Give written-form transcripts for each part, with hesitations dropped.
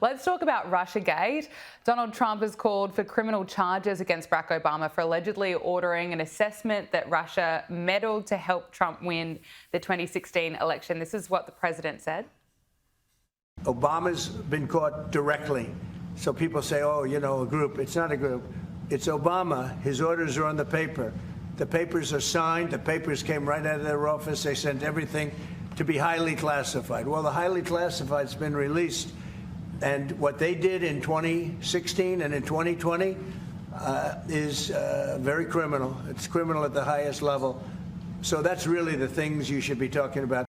Let's talk about Russiagate. Donald Trump has called for criminal charges against Barack Obama for allegedly ordering an assessment that Russia meddled to help Trump win the 2016 election. This is what the president said. Obama's been caught directly. So people say, oh, you know, a group. It's not a group. It's Obama. His orders are on the paper. The papers are signed. The papers came right out of their office. They sent everything to be highly classified. Well, the highly classified's been released. And what they did in 2016 and in 2020 is very criminal. It's criminal at the highest level. So that's really the things you should be talking about.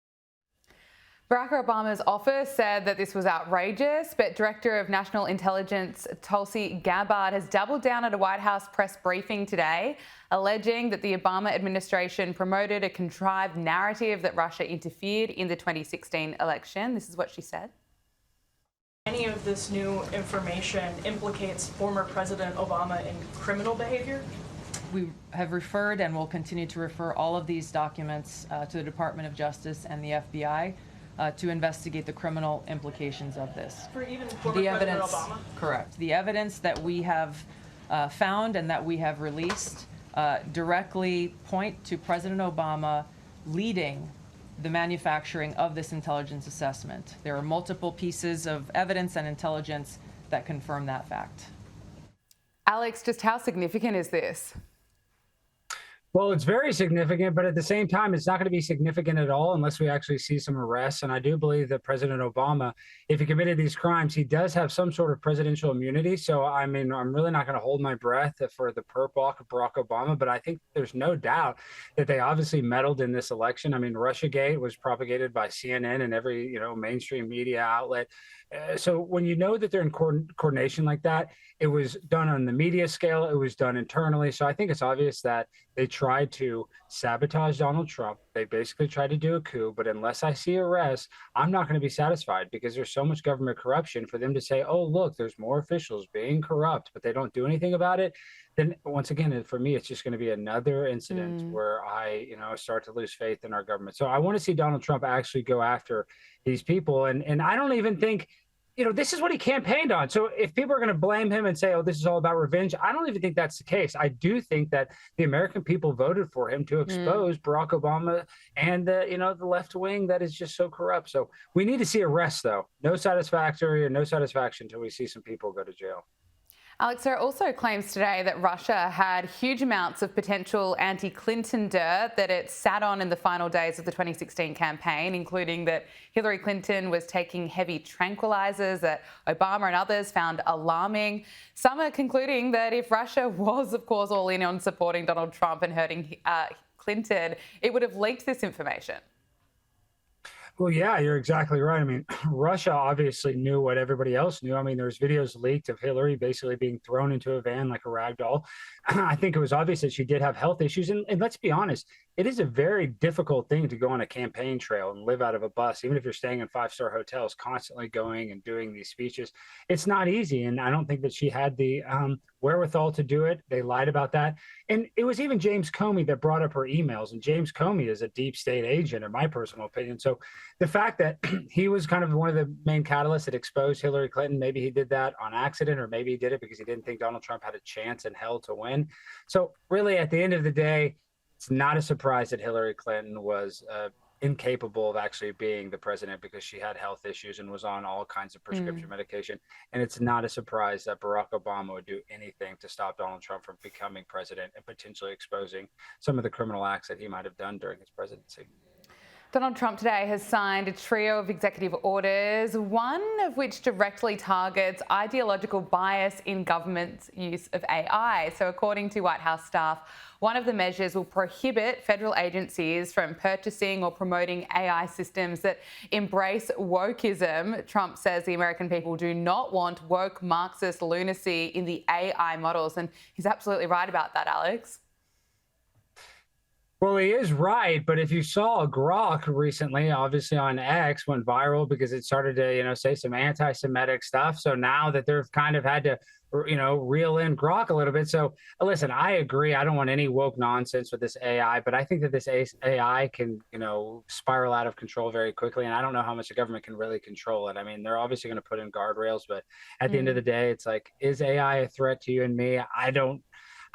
Barack Obama's office said that this was outrageous, but Director of National Intelligence Tulsi Gabbard has doubled down at a White House press briefing today, alleging that the Obama administration promoted a contrived narrative that Russia interfered in the 2016 election. This is what she said. Any of this new information implicates former President Obama in criminal behavior? We have referred and will continue to refer all of these documents to the Department of Justice and the FBI to investigate the criminal implications of this. For even former President Obama? Correct. The evidence that we have found and that we have released directly point to President Obama leading the manufacturing of this intelligence assessment. There are multiple pieces of evidence and intelligence that confirm that fact. Alex, just how significant is this? Well, it's very significant, but at the same time, it's not going to be significant at all unless we actually see some arrests. And I do believe that President Obama, if he committed these crimes, he does have some sort of presidential immunity. So, I mean, I'm really not going to hold my breath for the perp walk of Barack Obama, but I think there's no doubt that they obviously meddled in this election. I mean, Russiagate was propagated by CNN and every, mainstream media outlet. So when you know that they're in coordination like that, it was done on the media scale, it was done internally. So I think it's obvious that they tried to sabotage Donald Trump. They basically tried to do a coup, but unless I see arrests, I'm not going to be satisfied because there's so much government corruption for them to say, oh, look, there's more officials being corrupt, but they don't do anything about it. Then once again, for me, it's just going to be another incident where I, start to lose faith in our government. So I want to see Donald Trump actually go after these people. And I don't even think, this is what he campaigned on. So if people are going to blame him and say, oh, this is all about revenge, I don't even think that's the case. I do think that the American people voted for him to expose Barack Obama and the left wing that is just so corrupt. So we need to see arrests, though. No satisfaction until we see some people go to jail. Alex, there are also claims today that Russia had huge amounts of potential anti-Clinton dirt that it sat on in the final days of the 2016 campaign, including that Hillary Clinton was taking heavy tranquilizers that Obama and others found alarming. Some are concluding that if Russia was, of course, all in on supporting Donald Trump and hurting Clinton, it would have leaked this information. Well, yeah, you're exactly right. I mean, Russia obviously knew what everybody else knew. I mean, there's videos leaked of Hillary basically being thrown into a van like a rag doll. I think it was obvious that she did have health issues. And let's be honest, it is a very difficult thing to go on a campaign trail and live out of a bus, even if you're staying in five-star hotels, constantly going and doing these speeches. It's not easy. And I don't think that she had the wherewithal to do it. They lied about that. And it was even James Comey that brought up her emails. And James Comey is a deep state agent, in my personal opinion. So the fact that he was kind of one of the main catalysts that exposed Hillary Clinton, maybe he did that on accident, or maybe he did it because he didn't think Donald Trump had a chance in hell to win. So really, at the end of the day, it's not a surprise that Hillary Clinton was incapable of actually being the president because she had health issues and was on all kinds of prescription medication. And it's not a surprise that Barack Obama would do anything to stop Donald Trump from becoming president and potentially exposing some of the criminal acts that he might have done during his presidency. Donald Trump today has signed a trio of executive orders, one of which directly targets ideological bias in government's use of AI. So according to White House staff, one of the measures will prohibit federal agencies from purchasing or promoting AI systems that embrace wokeism. Trump says the American people do not want woke Marxist lunacy in the AI models. And he's absolutely right about that, Alex. Well, he is right, but if you saw Grok recently, obviously on X, went viral because it started to, say some anti-Semitic stuff. So now that they've kind of had to, reel in Grok a little bit. So listen, I agree. I don't want any woke nonsense with this AI, but I think that this AI can, spiral out of control very quickly. And I don't know how much the government can really control it. I mean, they're obviously going to put in guardrails, but at the end of the day, it's like, is AI a threat to you and me?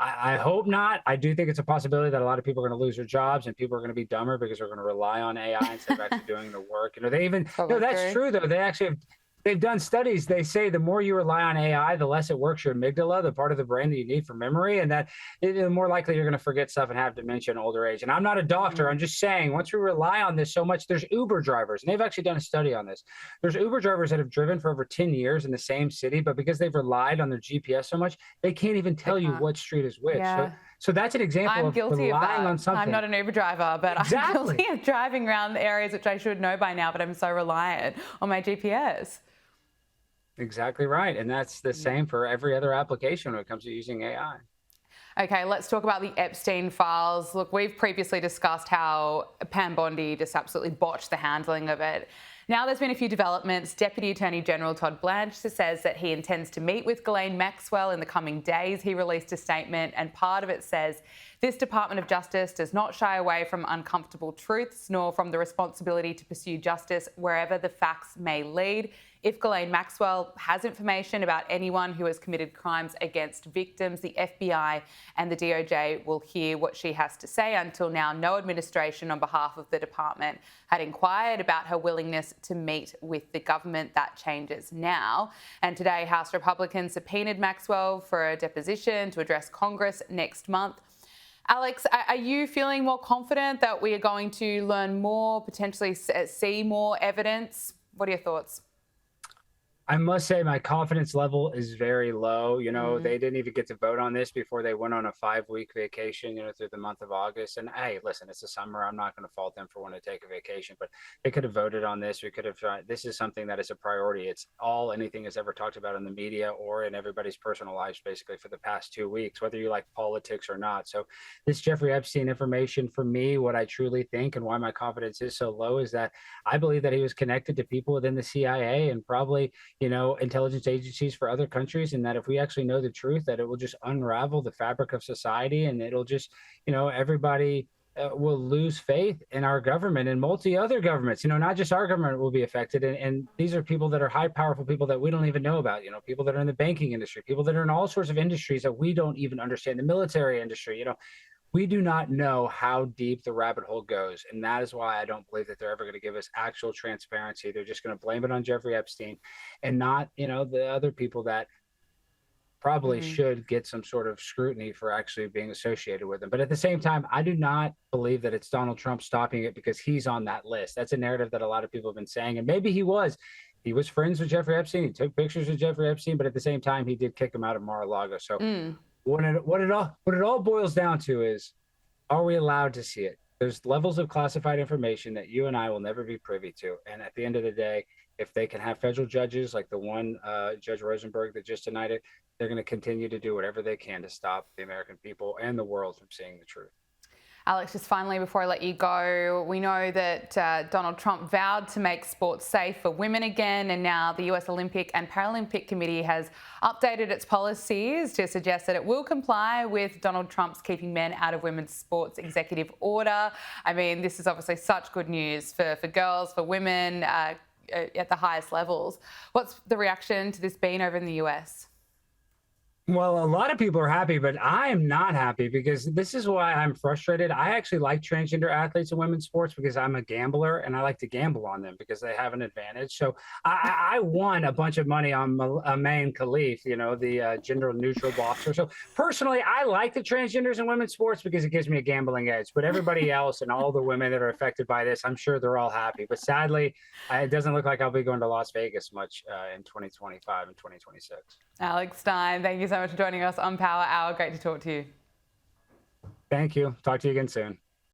I hope not. I do think it's a possibility that a lot of people are going to lose their jobs and people are going to be dumber because they're going to rely on AI instead of actually doing the work. They even, that's true though. They actually they've done studies. They say the more you rely on AI, the less it works your amygdala, the part of the brain that you need for memory, and that the more likely you're going to forget stuff and have dementia in older age. And I'm not a doctor. I'm just saying, once we rely on this so much, there's Uber drivers, and they've actually done a study on this. There's Uber drivers that have driven for over 10 years in the same city, but because they've relied on their GPS so much, they can't even tell you what street is which. Yeah. So that's an example of relying on something. I'm not an Uber driver, but I'm guilty of driving around the areas which I should know by now, but I'm so reliant on my GPS. Exactly right. And that's the same for every other application when it comes to using AI. Okay, let's talk about the Epstein files. Look, we've previously discussed how Pam Bondi just absolutely botched the handling of it. Now there's been a few developments. Deputy Attorney General Todd Blanche says that he intends to meet with Ghislaine Maxwell in the coming days. He released a statement and part of it says, this Department of Justice does not shy away from uncomfortable truths nor from the responsibility to pursue justice wherever the facts may lead. If Ghislaine Maxwell has information about anyone who has committed crimes against victims, the FBI and the DOJ will hear what she has to say. Until now, no administration on behalf of the department had inquired about her willingness to meet with the government. That changes now. And today, House Republicans subpoenaed Maxwell for a deposition to address Congress next month. Alex, are you feeling more confident that we are going to learn more, potentially see more evidence? What are your thoughts? I must say my confidence level is very low. They didn't even get to vote on this before they went on a 5-week vacation, through the month of August. And hey, listen, it's the summer. I'm not going to fault them for wanting to take a vacation, but they could have voted on this. We could have, this is something that is a priority. It's all anything is ever talked about in the media or in everybody's personal lives, basically for the past 2 weeks, whether you like politics or not. So this Jeffrey Epstein information, for me, what I truly think and why my confidence is so low is that I believe that he was connected to people within the CIA and probably, intelligence agencies for other countries, and that if we actually know the truth, that it will just unravel the fabric of society, and it'll just, everybody will lose faith in our government and multi other governments. Not just our government will be affected, and these are people that are high, powerful people that we don't even know about. People that are in the banking industry, people that are in all sorts of industries that we don't even understand, the military industry. We do not know how deep the rabbit hole goes. And that is why I don't believe that they're ever going to give us actual transparency. They're just going to blame it on Jeffrey Epstein and not, the other people that probably should get some sort of scrutiny for actually being associated with them. But at the same time, I do not believe that it's Donald Trump stopping it because he's on that list. That's a narrative that a lot of people have been saying. And maybe he was friends with Jeffrey Epstein. He took pictures with Jeffrey Epstein, but at the same time, he did kick him out of Mar-a-Lago. So what it all boils down to is, are we allowed to see it? There's levels of classified information that you and I will never be privy to. And at the end of the day, if they can have federal judges like the one Judge Rosenberg that just denied it, they're going to continue to do whatever they can to stop the American people and the world from seeing the truth. Alex, just finally, before I let you go, we know that Donald Trump vowed to make sports safe for women again, and now the US Olympic and Paralympic Committee has updated its policies to suggest that it will comply with Donald Trump's Keeping Men Out of Women's Sports executive order. I mean, this is obviously such good news for girls, for women at the highest levels. What's the reaction to this been over in the US? Well, a lot of people are happy, but I am not happy because this is why I'm frustrated. I actually like transgender athletes in women's sports because I'm a gambler and I like to gamble on them because they have an advantage. So I won a bunch of money on Main Khalif, the gender neutral boxer. So personally, I like the transgenders in women's sports because it gives me a gambling edge. But everybody else and all the women that are affected by this, I'm sure they're all happy. But sadly, it doesn't look like I'll be going to Las Vegas much in 2025 and 2026. Alex Stein, thank you so much for joining us on Power Hour. Great to talk to you. Thank you. Talk to you again soon.